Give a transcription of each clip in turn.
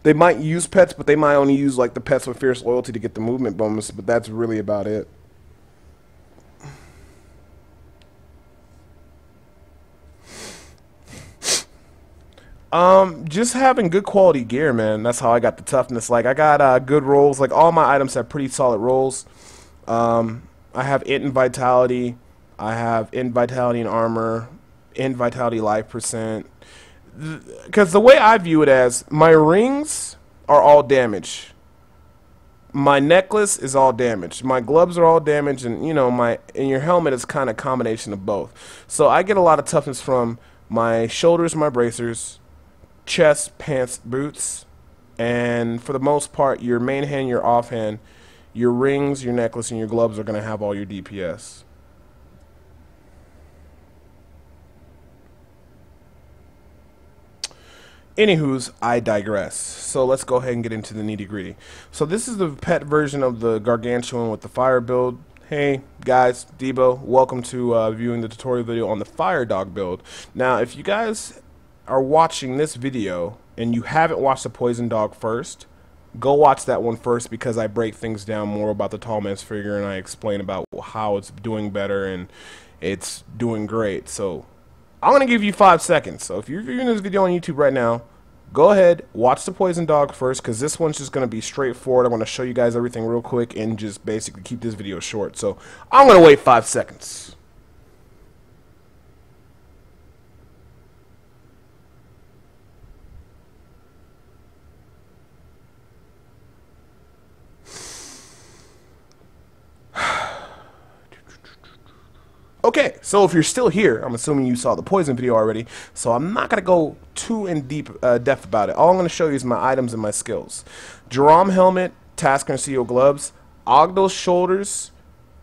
They might use pets, but they might only use like the pets with fierce loyalty to get the movement bonus, but that's really about it. Just having good quality gear, man. That's how I got the toughness. Like, I got good rolls. Like, all my items have pretty solid rolls. I have int and vitality. I have int vitality and armor, int vitality life percent. Because the way I view it as, my rings are all damage. My necklace is all damaged. My gloves are all damaged, and you know, your helmet is kind of a combination of both. So I get a lot of toughness from my shoulders, my bracers, chest, pants, boots, and for the most part, your main hand, your offhand, your rings, your necklace, and your gloves are going to have all your DPS. Anywho's, I digress. So let's go ahead and get into the nitty gritty. So this is the pet version of the Gargantuan with the fire build. Hey guys, Debo, welcome to viewing the tutorial video on the fire dog build. Now, if you guys are watching this video and you haven't watched the poison dog first, go watch that one first, because I break things down more about the tall man's figure and I explain about how it's doing better and it's doing great. So I'm going to give you 5 seconds. So if you're viewing this video on YouTube right now, go ahead, watch the poison dog first, because this one's just going to be straightforward. I'm going to show you guys everything real quick and just basically keep this video short. So I'm going to wait 5 seconds. Okay, so if you're still here, I'm assuming you saw the poison video already, so I'm not going to go too in depth about it. All I'm going to show you is my items and my skills. Jerome helmet, Tasker and Seal gloves, Ogdal's shoulders,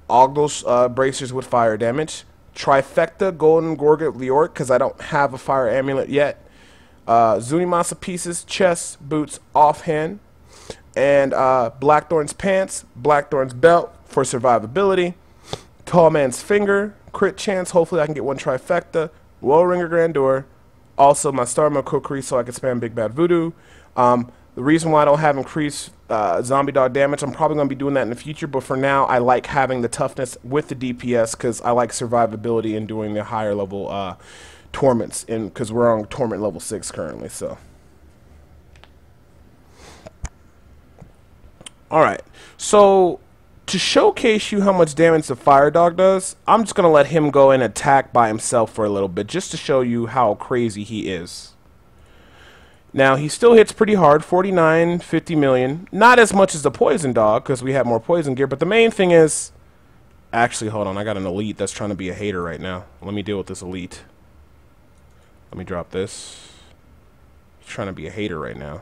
Ogdal's bracers with fire damage, Trifecta Golden Gorget Leoric, because I don't have a fire amulet yet, Zunimasa pieces, chest, boots, offhand, and Blackthorn's pants, Blackthorn's belt for survivability, Tall Man's finger, crit chance, hopefully I can get one trifecta, Woe Ringer Grandeur, also my Star Cookery so I can spam Big Bad Voodoo. The reason why I don't have increased zombie dog damage, I'm probably going to be doing that in the future, but for now I like having the toughness with the DPS because I like survivability and doing the higher level torments, because we're on torment level 6 currently. So alright, so to showcase you how much damage the fire dog does, I'm just going to let him go and attack by himself for a little bit, just to show you how crazy he is. Now, he still hits pretty hard, 49, 50 million. Not as much as the poison dog, because we have more poison gear, but the main thing is... Actually, hold on, I got an elite that's trying to be a hater right now. Let me deal with this elite. Let me drop this. He's trying to be a hater right now.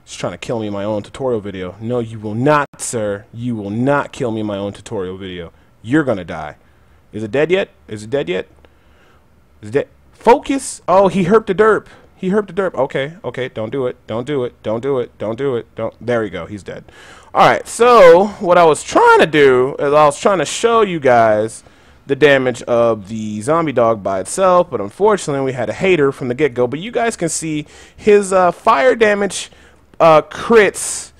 He's trying to kill me in my own tutorial video. No, you will not, sir. You will not kill me in my own tutorial video. You're gonna die. Is it dead yet? Is it dead yet? Is it dead? Focus! Oh, he herped the derp. He herped the derp. Okay, okay, don't do it. Don't do it. Don't do it. Don't do it. Don't. There we go. He's dead. Alright, so what I was trying to do is I was trying to show you guys the damage of the zombie dog by itself, but unfortunately we had a hater from the get-go. But you guys can see his fire damage crits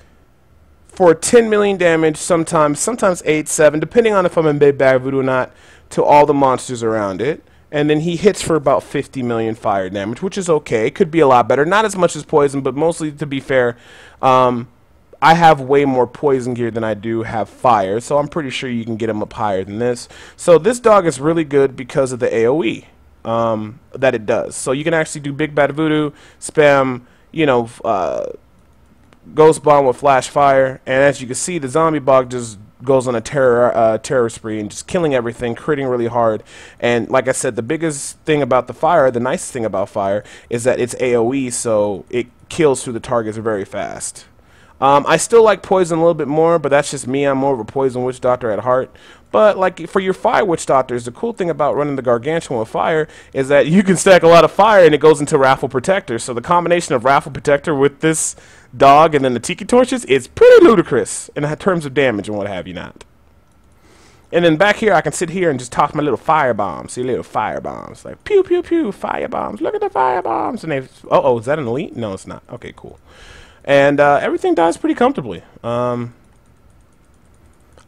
for 10 million damage, sometimes 8, 7, depending on if I'm in Big Bad Voodoo or not, to all the monsters around it. And then he hits for about 50 million fire damage, which is okay. It could be a lot better. Not as much as poison, but mostly, to be fair, I have way more poison gear than I do have fire, so I'm pretty sure you can get him up higher than this. So this dog is really good because of the AoE that it does. So you can actually do Big Bad Voodoo, spam, you know, Ghost Bomb with Flash Fire, and as you can see, the zombie bog just goes on a terror spree and just killing everything, critting really hard. And like I said, the biggest thing about the fire, the nicest thing about fire, is that it's AoE, so it kills through the targets very fast. I still like poison a little bit more, but that's just me. I'm more of a poison witch doctor at heart. But like for your fire witch doctors, the cool thing about running the Gargantuan with fire is that you can stack a lot of fire and it goes into Raffle Protector. So the combination of Raffle Protector with this dog and then the Tiki Torches is pretty ludicrous in terms of damage and what have you not. And then back here, I can sit here and just toss my little fire bombs. See, little fire bombs. Like, pew, pew, pew, fire bombs. Look at the fire bombs. And they, uh-oh, is that an elite? No, it's not. Okay, cool. And everything dies pretty comfortably.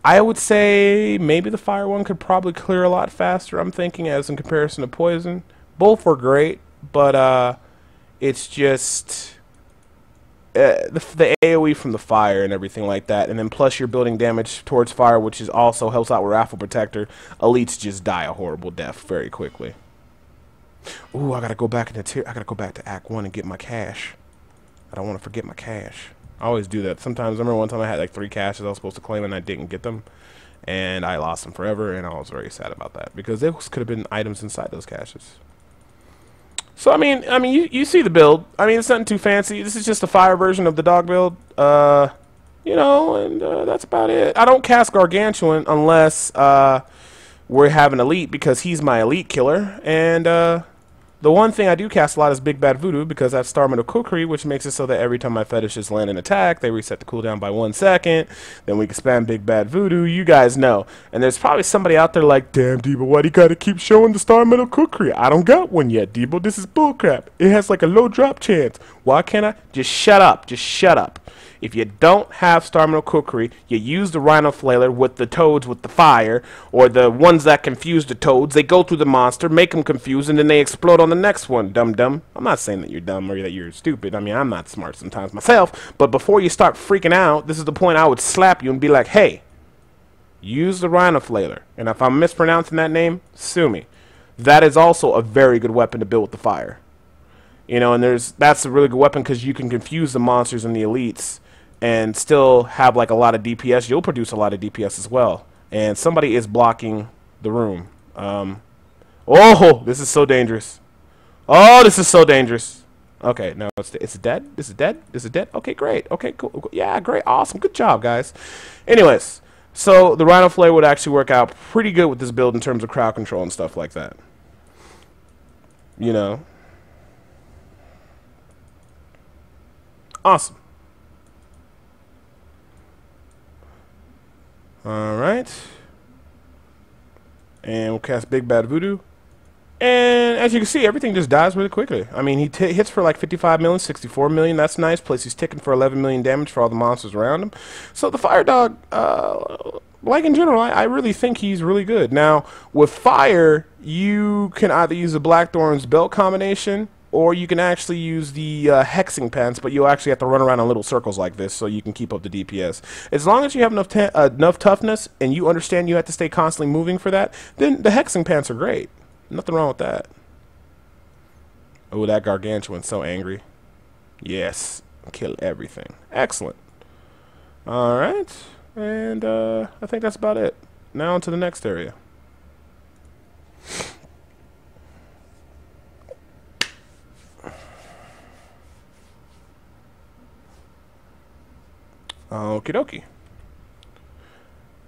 I would say maybe the fire one could probably clear a lot faster, I'm thinking, as in comparison to poison. Both were great, but it's just the AoE from the fire and everything like that, and then plus you're building damage towards fire, which is also helps out with Raffle Protector. Elites just die a horrible death very quickly. Ooh, I gotta go back I gotta go back to Act 1 and get my cash. I don't want to forget my cash. I always do that. Sometimes, I remember one time I had like 3 caches I was supposed to claim and I didn't get them. And I lost them forever, and I was very sad about that. Because those could have been items inside those caches. So, I mean, you see the build. I mean, it's nothing too fancy. This is just a fire version of the dog build. You know, and that's about it. I don't cast Gargantuan unless we have an elite, because he's my elite killer. And the one thing I do cast a lot is Big Bad Voodoo, because that's Starman of Cookery, which makes it so that every time my fetishes land an attack, they reset the cooldown by 1 second. Then we can spam Big Bad Voodoo. You guys know. And there's probably somebody out there like, damn, Debo, why do you gotta keep showing the Starman of Cookery? I don't got one yet, Debo. This is bullcrap. It has like a low drop chance. Why can't I? Just shut up. Just shut up. If you don't have Starman of Cookery, you use the Rhino Flailer with the toads with the fire, or the ones that confuse the toads. They go through the monster, make them confused, and then they explode on the next one, dum-dum. I'm not saying that you're dumb or that you're stupid. I mean, I'm not smart sometimes myself. But before you start freaking out, this is the point I would slap you and be like, hey, use the Rhino Flailer. And if I'm mispronouncing that name, sue me. That is also a very good weapon to build with the fire. You know, and that's a really good weapon because you can confuse the monsters and the elites and still have like a lot of DPS. You'll produce a lot of DPS as well. And somebody is blocking the room. Oh, this is so dangerous. Oh, this is so dangerous. Okay, no, it's dead. This is dead. This is dead. Okay, great. Okay, cool. Yeah, great. Awesome. Good job, guys. Anyways, so the Rhino Flare would actually work out pretty good with this build in terms of crowd control and stuff like that. You know. Awesome. Alright. And we'll cast Big Bad Voodoo. And as you can see, everything just dies really quickly. I mean, he hits for like 55 million, 64 million. That's nice. Plus, he's ticking for 11 million damage for all the monsters around him. So the Fire Dog, like in general, I really think he's really good. Now, with fire, you can either use the Blackthorn's belt combination, or you can actually use the hexing pants, but you'll actually have to run around in little circles like this so you can keep up the DPS. As long as you have enough toughness and you understand you have to stay constantly moving for that, then the hexing pants are great. Nothing wrong with that. Oh, that Gargantuan's so angry. Yes. Kill everything. Excellent. Alright. And I think that's about it. Now on to the next area. Okie dokie.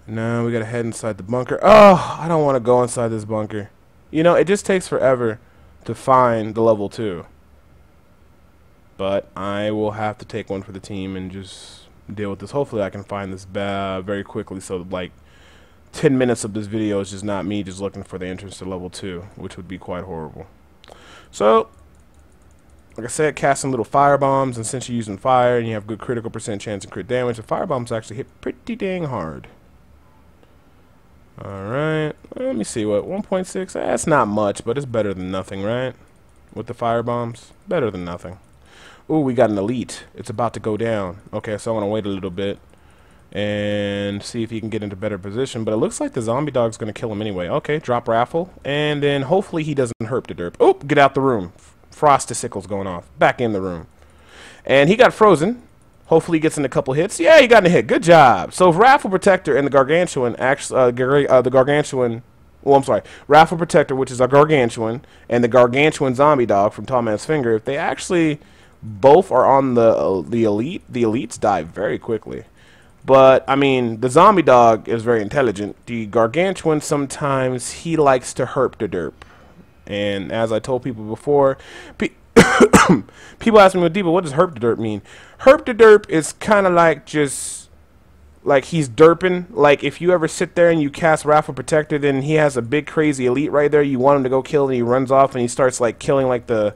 Now we gotta head inside the bunker. Oh, I don't want to go inside this bunker. You know, it just takes forever to find the level 2. But I will have to take one for the team and just deal with this. Hopefully I can find this very quickly, so like 10 minutes of this video is just not me just looking for the entrance to level 2, which would be quite horrible. So, like I said, casting little fire bombs, and since you're using fire and you have good critical % chance of crit damage, the fire bombs actually hit pretty dang hard. Alright, let me see, what, 1.6? That's not much, but it's better than nothing, right? With the fire bombs, better than nothing. Ooh, we got an elite. It's about to go down. Okay, so I want to wait a little bit and see if he can get into better position, but it looks like the zombie dog's going to kill him anyway. Okay, drop raffle, and then hopefully he doesn't herp the derp. Oop, get out the room. Frosticicle's going off. Back in the room. And he got frozen. Hopefully he gets in a couple hits. Yeah, he got in a hit. Good job. So Raffle Protector and the Gargantuan, actually, the Gargantuan, well, I'm sorry, Raffle Protector, which is a Gargantuan, and the Gargantuan Zombie Dog from Tall Man's Finger, if they actually both are on the elite, the elites die very quickly. But, I mean, the Zombie Dog is very intelligent. The Gargantuan, sometimes, he likes to herp the derp. And as I told people before, people ask me, well, Debo, what does herp the derp mean? Herp the derp is kind of like just, like he's derping. Like if you ever sit there and you cast Raffle Protector, then he has a big crazy elite right there. You want him to go kill and he runs off and he starts like killing like the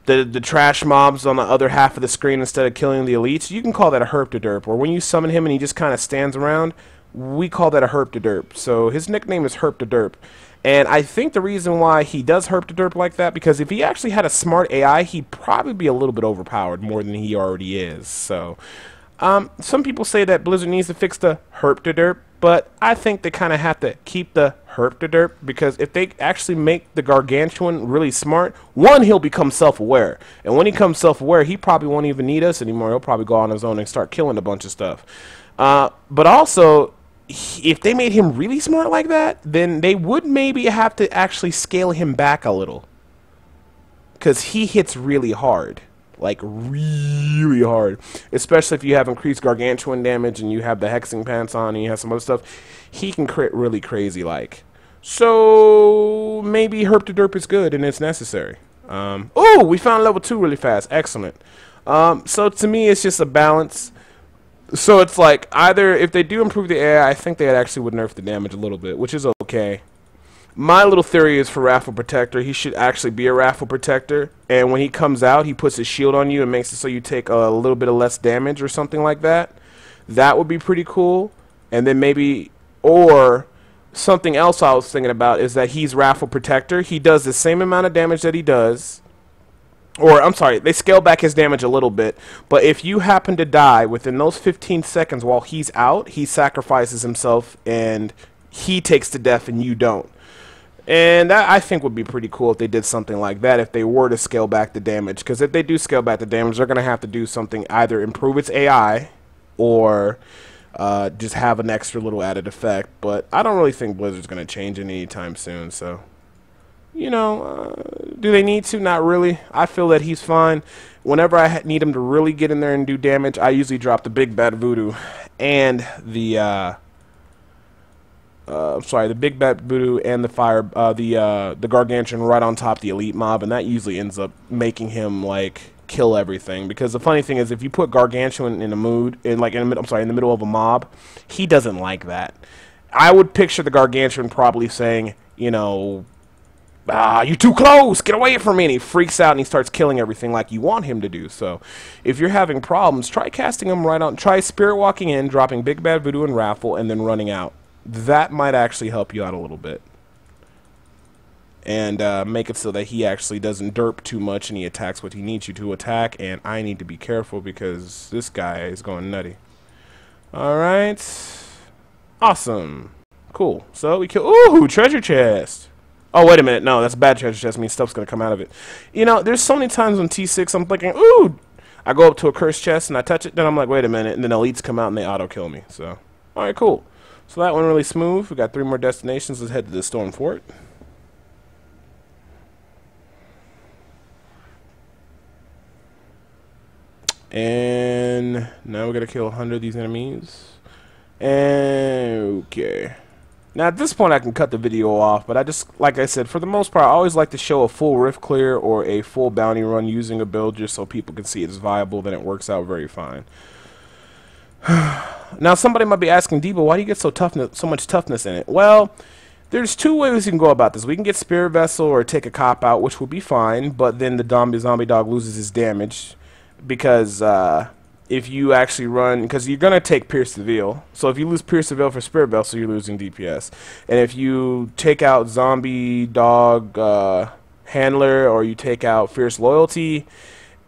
the trash mobs on the other half of the screen instead of killing the elites, you can call that a herp-to-derp. Or when you summon him and he just kind of stands around, we call that a herp-to-derp. So his nickname is herp-to-derp. And I think the reason why he does herp-to-derp like that, because if he actually had a smart AI, he'd probably be a little bit overpowered more than he already is. So some people say that Blizzard needs to fix the herp-to-derp, but I think they kind of have to keep the herp-to-derp, because if they actually make the Gargantuan really smart, one, he'll become self-aware. And when he becomes self-aware, he probably won't even need us anymore. He'll probably go on his own and start killing a bunch of stuff. But also, if they made him really smart like that, then they would maybe have to actually scale him back a little. Because he hits really hard. Like, really hard. Especially if you have increased Gargantuan damage and you have the Hexing Pants on and you have some other stuff. He can crit really crazy like. So, maybe herp-to-derp is good and it's necessary. Oh, we found level 2 really fast. Excellent. So, to me, it's just a balance. So, it's like, either, if they do improve the AI, I think they actually would nerf the damage a little bit, which is okay. My little theory is for Raffle Protector, he should actually be a Raffle Protector, and when he comes out, he puts his shield on you and makes it so you take a little bit of less damage or something like that. That would be pretty cool. And then maybe, or something else I was thinking about is that he's Raffle Protector. He does the same amount of damage that he does, or I'm sorry, they scale back his damage a little bit, but if you happen to die within those 15 seconds while he's out, he sacrifices himself and he takes the death and you don't. And that, I think, would be pretty cool if they did something like that, if they were to scale back the damage. Because if they do scale back the damage, they're going to have to do something, either improve its AI or just have an extra little added effect. But I don't really think Blizzard's going to change it anytime soon. So, you know, do they need to? Not really. I feel that he's fine. Whenever I need him to really get in there and do damage, I usually drop the Big Bad Voodoo and the... the Big Bat Voodoo and the Gargantuan right on top of the elite mob, and that usually ends up making him like kill everything. Because the funny thing is, if you put Gargantuan in a mood, in the middle of a mob, he doesn't like that. I would picture the Gargantuan probably saying, you know, you're too close, get away from me, and he freaks out and he starts killing everything like you want him to do. So if you're having problems, try casting him right on, try Spirit Walking in, dropping Big Bad Voodoo and Raffle, and then running out. That might actually help you out a little bit. And make it so that he actually doesn't derp too much and he attacks what he needs you to attack. And I need to be careful because this guy is going nutty. Alright. Awesome. Cool. So we kill... Ooh, treasure chest. Oh, wait a minute. No, that's a bad treasure chest. I mean, stuff's going to come out of it. You know, there's so many times on T6 I'm thinking, ooh, I go up to a cursed chest and I touch it. Then I'm like, wait a minute. And then elites come out and they auto-kill me. So, alright, cool. So that went really smooth. We got 3 more destinations. Let's head to the Storm Fort. And now we're going to kill 100 of these enemies. And okay. Now at this point I can cut the video off, but I just, like I said, for the most part I always like to show a full rift clear or a full bounty run using a build just so people can see it's viable. Then it works out very fine. Now somebody might be asking, Debo, why do you get so much toughness in it? Well, there's 2 ways you can go about this. We can get Spirit Vessel or take a cop out, which will be fine, but then the zombie dog loses his damage because if you actually run, because you're going to take Pierce the Veil. So if you lose Pierce the Veil for Spirit Vessel, you're losing DPS. And if you take out zombie dog handler or you take out Fierce Loyalty,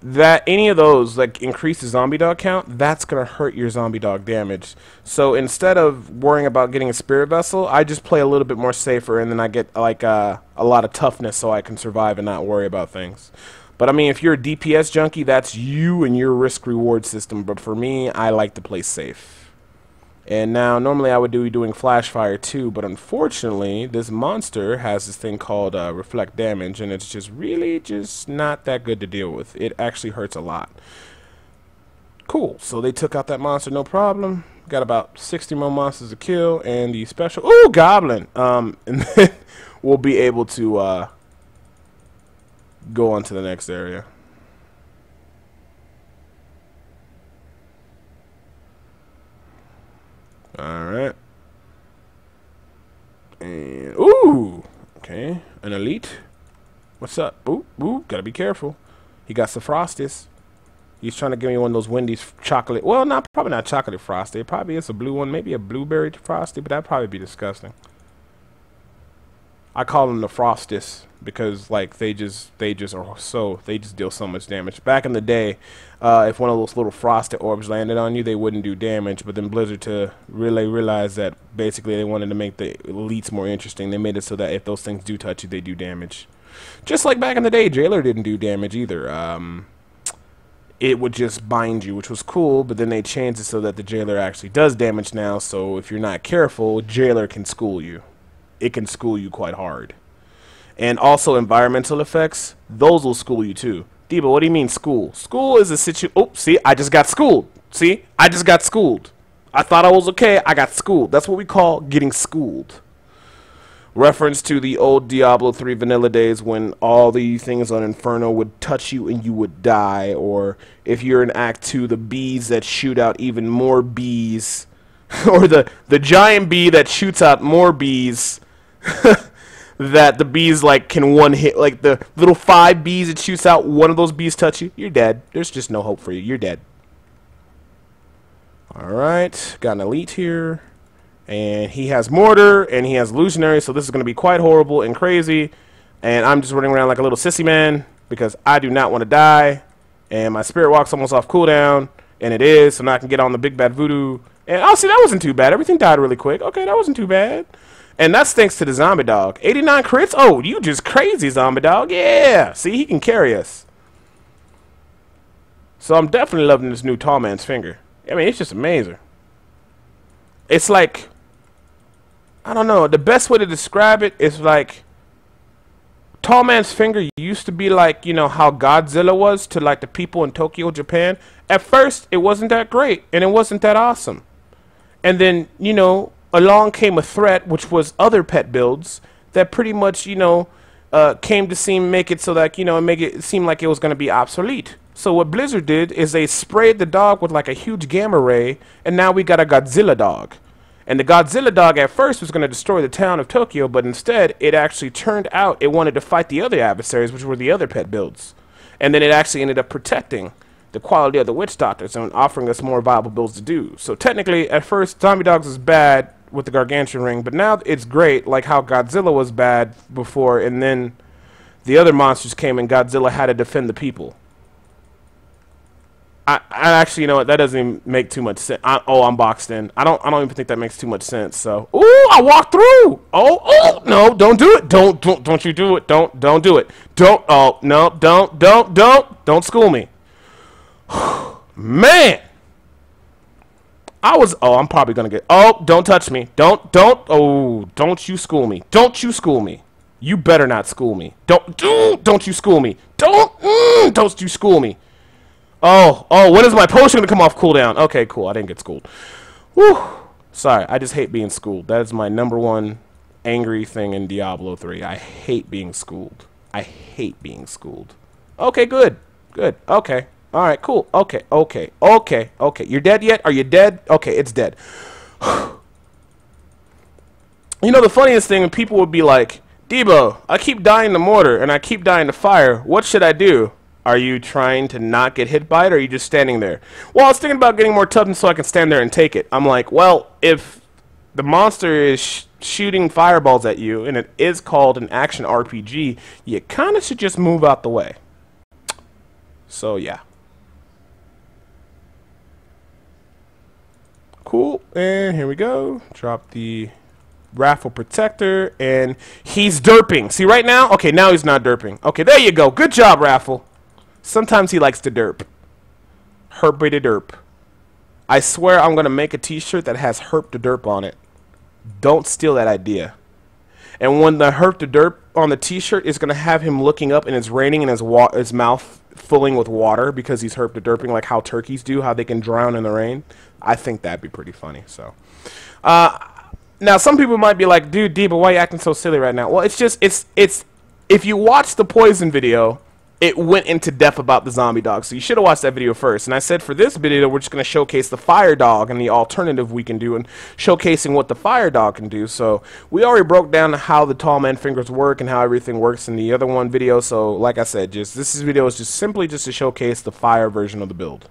that any of those like increase the zombie dog count, that's gonna hurt your zombie dog damage. So instead of worrying about getting a Spirit Vessel, I just play a little bit more safer, and then I get like a lot of toughness so I can survive and not worry about things. But I mean, if you're a DPS junkie, that's you and your risk reward system. But for me, I like to play safe. And now, normally I would be doing Flash Fire too, but unfortunately, this monster has this thing called Reflect Damage, and it's just really just not that good to deal with. It actually hurts a lot. Cool, so they took out that monster, no problem. Got about 60 more monsters to kill, and the special... Ooh, Goblin! And then we'll be able to go on to the next area. Alright. And, ooh! Okay, an elite. What's up? Ooh, ooh, gotta be careful. He got some Frosties. He's trying to give me one of those Wendy's chocolate. Well, probably not chocolate Frosty. It probably is a blue one. Maybe a blueberry Frosty, but that'd probably be disgusting. I call them the Frosties because like they just deal so much damage. Back in the day, if one of those little frosted orbs landed on you, they wouldn't do damage. But then Blizzard to really realize that basically they wanted to make the elites more interesting. They made it so that if those things do touch you, they do damage. Just like back in the day, Jailer didn't do damage either. It would just bind you, which was cool, but then they changed it so that the Jailer actually does damage now, so if you're not careful, Jailer can school you. It can school you quite hard. And also environmental effects, those will school you too. Debo, what do you mean school? School is a oh, see, I just got schooled. See, I just got schooled. I thought I was okay, I got schooled. That's what we call getting schooled. Reference to the old Diablo 3 vanilla days when all the things on Inferno would touch you and you would die. Or if you're in Act 2, the bees that shoot out even more bees. Or the giant bee that shoots out more bees. That the bees like can one hit. Like the little 5 bees it shoots out, one of those bees touch you, you're dead. There's just no hope for you. You're dead. Alright, got an elite here. And he has Mortar, and he has Illusionary, so this is going to be quite horrible and crazy. And I'm just running around like a little sissy man, because I do not want to die. And my Spirit Walk's almost off cooldown, and it is, so now I can get on the Big Bad Voodoo. And, oh, see, that wasn't too bad. Everything died really quick. Okay, that wasn't too bad. And that's thanks to the Zombie Dog. 89 crits? Oh, you just crazy, Zombie Dog. Yeah, see, he can carry us. So I'm definitely loving this new Tall Man's Finger. I mean, it's just amazing. It's like, I don't know, the best way to describe it is like Tall Man's Finger used to be like, you know, how Godzilla was to like the people in Tokyo, Japan. At first, it wasn't that great and it wasn't that awesome. And then, you know, along came a threat, which was other pet builds that pretty much, you know, came to make it so that, you know, make it seem like it was going to be obsolete. So what Blizzard did is they sprayed the dog with like a huge gamma ray, and now we got a Godzilla dog. And the Godzilla dog at first was going to destroy the town of Tokyo, but instead it actually turned out it wanted to fight the other adversaries, which were the other pet builds. And then it actually ended up protecting the quality of the witch doctors and offering us more viable builds to do. So technically, at first, Zombie Dogs was bad with the Gargantuan Ring, but now it's great, like how Godzilla was bad before, and then the other monsters came and Godzilla had to defend the people. I actually, you know what, that doesn't even make too much sense. I'm boxed in. I don't even think that makes too much sense. So, ooh, I walked through. Oh, no, don't do it. Don't you do it. Don't do it. Oh, no, don't school me. Man. I'm probably going to get, don't touch me. Don't you school me. Don't you school me. You better not school me. Don't you school me. Don't you school me. Oh, when is my potion going to come off cooldown? Okay, cool. I didn't get schooled. Whew. Sorry, I just hate being schooled. That is my #1 angry thing in Diablo 3. I hate being schooled. I hate being schooled. Okay, good. Good. Okay. All right, cool. Okay. You're dead yet? Are you dead? Okay, it's dead. You know, the funniest thing, people would be like, Debo, I keep dying to mortar and I keep dying to fire. What should I do? Are you trying to not get hit by it, or are you just standing there? Well, I was thinking about getting more toughness so I can stand there and take it. I'm like, well, if the monster is shooting fireballs at you, and it is called an action RPG, you kind of should just move out the way. So, yeah. Cool, and here we go. Drop the Raffle Protector, and he's derping. See, right now? Okay, now he's not derping. Okay, there you go. Good job, Raffle. Sometimes he likes to derp. Herpy to derp. I swear I'm going to make a t-shirt that has herp to derp on it. Don't steal that idea. And when the herp to derp on the t-shirt is going to have him looking up and it's raining and his mouth filling with water because he's herp to derping like how turkeys do, how they can drown in the rain. I think that'd be pretty funny. So, now some people might be like, dude, Debo, why are you acting so silly right now? Well, it's just, it's if you watch the poison video, it went into depth about the zombie dog. So you should have watched that video first. And I said for this video, we're just going to showcase the fire dog and the alternative we can do and showcasing what the fire dog can do. So we already broke down how the tall man fingers work and how everything works in the other one video. So like I said, this video is just simply just to showcase the fire version of the build.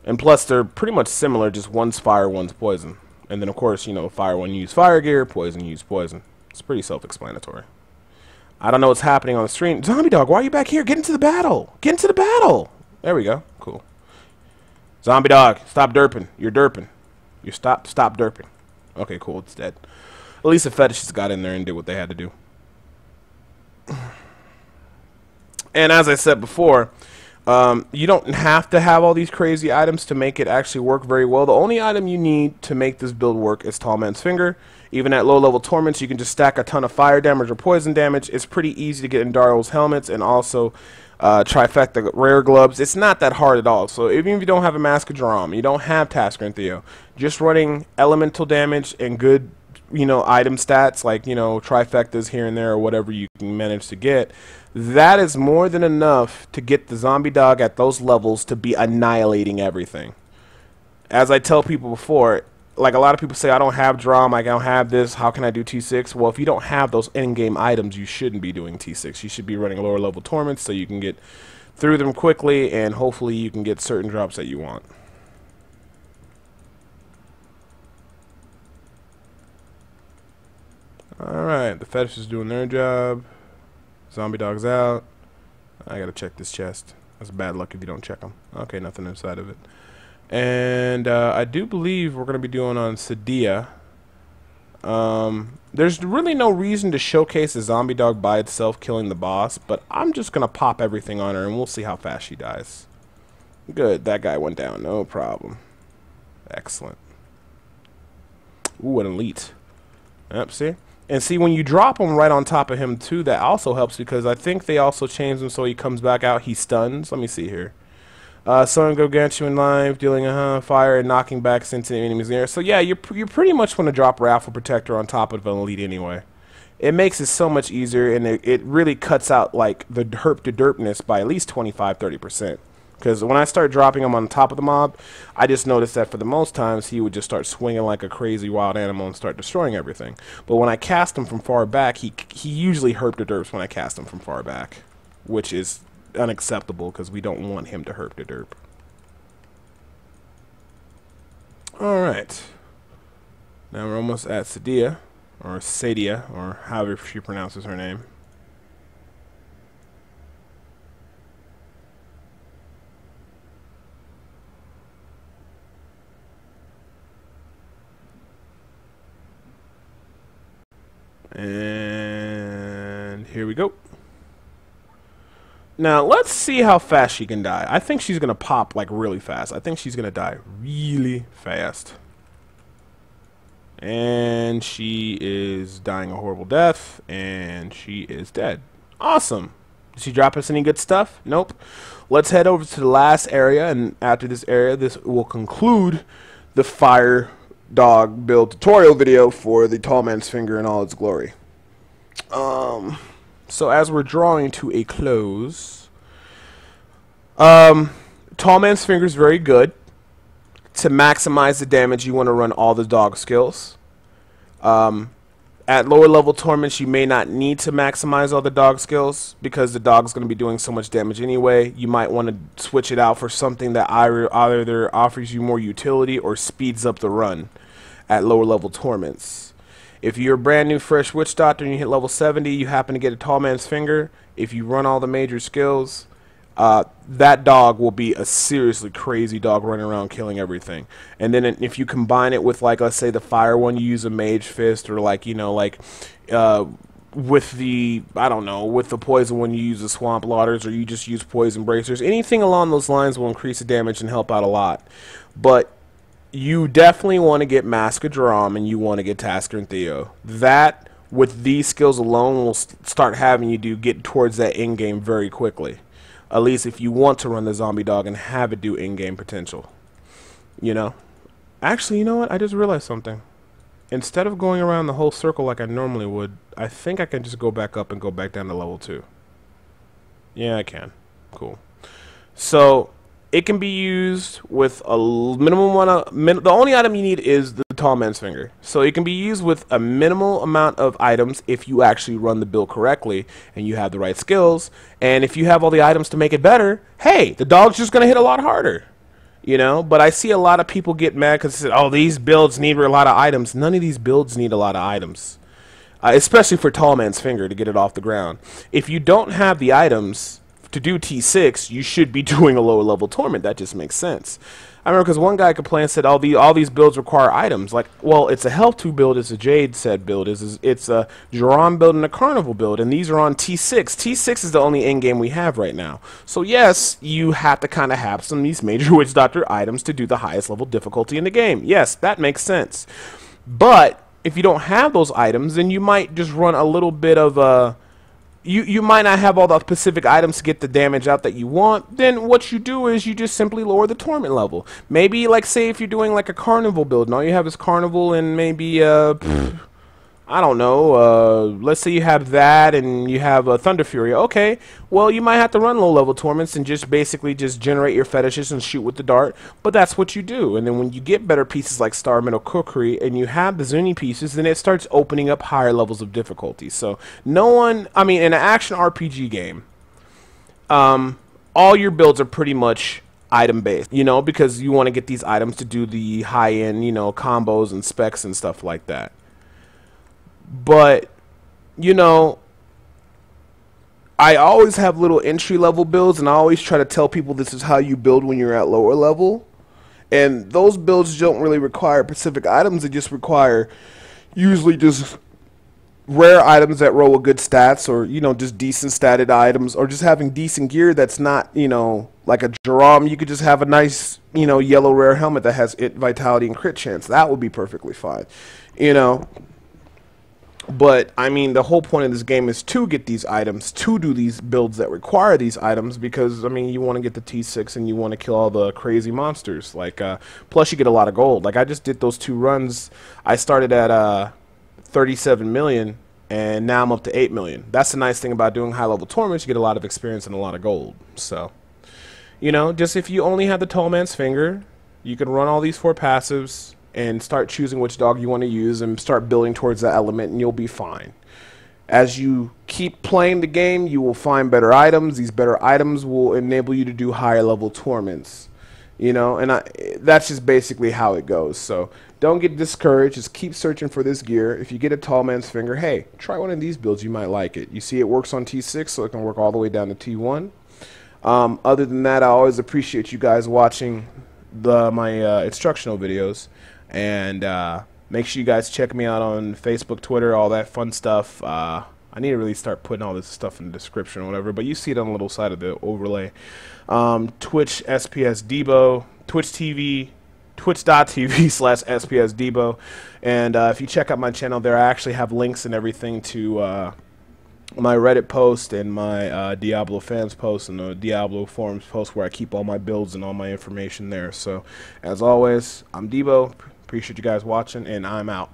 And plus they're pretty much similar, just one's fire, one's poison. And then of course, you know, fire one use fire gear, poison use poison. It's pretty self-explanatory. I don't know what's happening on the stream. Zombie dog, why are you back here? Get into the battle. Get into the battle. There we go. Cool. Zombie dog, stop derping. You're derping. You stop derping. Okay, cool. It's dead. At least the fetishists got in there and did what they had to do. And as I said before, you don't have to have all these crazy items to make it actually work very well. The only item you need to make this build work is Tall Man's Finger. Even at low level torments, you can just stack a ton of fire damage or poison damage. It's pretty easy to get in Daryl's helmets and also trifecta rare gloves. It's not that hard at all. So even if you don't have a Mask of Drum, you don't have Tasker and Theo, just running elemental damage and good, you know, item stats like, you know, trifectas here and there or whatever you can manage to get, that is more than enough to get the zombie dog at those levels to be annihilating everything. As I tell people before, like a lot of people say, I don't have drum, I don't have this, how can I do T6? Well, if you don't have those in-game items, you shouldn't be doing T6. You should be running lower level torments so you can get through them quickly and hopefully you can get certain drops that you want. Alright, the fetish is doing their job. Zombie dog's out. I gotta check this chest. That's bad luck if you don't check them. Okay, nothing inside of it. And I do believe we're going to be doing on Sadia. There's really no reason to showcase a zombie dog by itself killing the boss, but I'm just going to pop everything on her and we'll see how fast she dies. Good, that guy went down, no problem. Excellent. Ooh, an elite. Yep, see? And see, when you drop him right on top of him too, that also helps because I think they also changed him so he comes back out, he stuns. Let me see here. Someone go get you in live, dealing fire and knocking back sentient enemies in the air. So yeah, you pretty much want to drop Raffle Protector on top of an elite anyway. It makes it so much easier, and it really cuts out like the herp to derpness by at least 25–30%. Because when I start dropping him on top of the mob, I just noticed that for the most times he would just start swinging like a crazy wild animal and start destroying everything. But when I cast him from far back, he usually herp to derps when I cast him from far back, which is unacceptable because we don't want him to herp to derp. Alright. Now we're almost at Sadia, or Sadia, or however she pronounces her name. And here we go. Now, let's see how fast she can die. I think she's going to pop, like, really fast. I think she's going to die really fast. And she is dying a horrible death. And she is dead. Awesome. Did she drop us any good stuff? Nope. Let's head over to the last area. And after this area, this will conclude the fire dog build tutorial video for the Tall Man's Finger in all its glory. So as we're drawing to a close, Tall Man's Finger is very good. To maximize the damage, you want to run all the dog skills. At lower level torments, you may not need to maximize all the dog skills because the dog's going to be doing so much damage anyway. You might want to switch it out for something that either offers you more utility or speeds up the run at lower level torments. If you're a brand new fresh witch doctor and you hit level 70, you happen to get a Tall Man's Finger. If you run all the major skills, that dog will be a seriously crazy dog running around killing everything. And then if you combine it with, like, let's say the fire one, you use a mage fist, or like, you know, like with the, I don't know, with the poison one, you use the swamp ladders, or you just use poison bracers. Anything along those lines will increase the damage and help out a lot. But you definitely want to get Mask of Drum and you want to get Tasker and Theo. That, with these skills alone, will start having you get towards that end game very quickly. At least if you want to run the zombie dog and have it do in-game potential. You know? Actually, you know what? I just realized something. Instead of going around the whole circle like I normally would, I think I can just go back up and go back down to level 2. Yeah, I can. Cool. So it can be used with a minimum amount of the only item you need is the tall man's finger. So it can be used with a minimal amount of items if you actually run the build correctly and you have the right skills. And if you have all the items to make it better, hey, the dog's just gonna hit a lot harder. You know, but I see a lot of people get mad because they say, oh, these builds need a lot of items. None of these builds need a lot of items, especially for tall man's finger to get it off the ground. If you don't have the items to do T6, you should be doing a lower level tournament. That just makes sense. I remember because one guy complained, said all these builds require items. Like, well, it's a Health 2 build, it's a Jade said build, it's a Jerome build and a Carnival build, and these are on T6. T6 is the only end game we have right now. So yes, you have to kind of have some of these major Witch Doctor items to do the highest level difficulty in the game. Yes, that makes sense. But if you don't have those items, then you might just run a little bit of a... You might not have all the specific items to get the damage out that you want. Then what you do is you just simply lower the torment level. Maybe, like, say if you're doing like a Carnival build and all you have is Carnival and maybe I don't know, let's say you have that and you have a Thunder Fury. Okay, well, you might have to run low-level tournaments and just basically just generate your fetishes and shoot with the dart, but that's what you do. And then when you get better pieces like Star Metal Cookery and you have the Zuni pieces, then it starts opening up higher levels of difficulty. So no one, I mean, in an action RPG game, all your builds are pretty much item-based, you know, because you want to get these items to do the high-end, you know, combos and specs and stuff like that. But, you know, I always have little entry-level builds, and I always try to tell people this is how you build when you're at lower level. And those builds don't really require specific items. They just require usually just rare items that roll with good stats, or, you know, just decent statted items, or just having decent gear that's not, you know, like a Jerome. You could just have a nice, you know, yellow rare helmet that has it, vitality, and crit chance. That would be perfectly fine, you know. But, I mean, the whole point of this game is to get these items, to do these builds that require these items, because, I mean, you want to get the T6 and you want to kill all the crazy monsters. Like, plus you get a lot of gold. Like, I just did those 2 runs. I started at 37 million, and now I'm up to 8 million. That's the nice thing about doing high-level tournaments. You get a lot of experience and a lot of gold. So, you know, just if you only have the tall man's finger, you can run all these 4 passives and start choosing which dog you want to use and start building towards that element, and you'll be fine. As you keep playing the game, you will find better items. These better items will enable you to do higher level tournaments, you know, and that's just basically how it goes. So don't get discouraged. Just keep searching for this gear. If you get a tall man's finger, hey, try one of these builds. You might like it. You see it works on T6, so it can work all the way down to T1. Other than that, I always appreciate you guys watching my instructional videos. And make sure you guys check me out on Facebook, Twitter, all that fun stuff. I need to really start putting all this stuff in the description or whatever, but you see it on the little side of the overlay. Twitch SPS Debo, Twitch TV, twitch.tv/SPS Debo. And if you check out my channel there, I actually have links and everything to my Reddit post and my Diablo fans post and the Diablo forums post, where I keep all my builds and all my information there. So as always, I'm Debo. Appreciate you guys watching, and I'm out.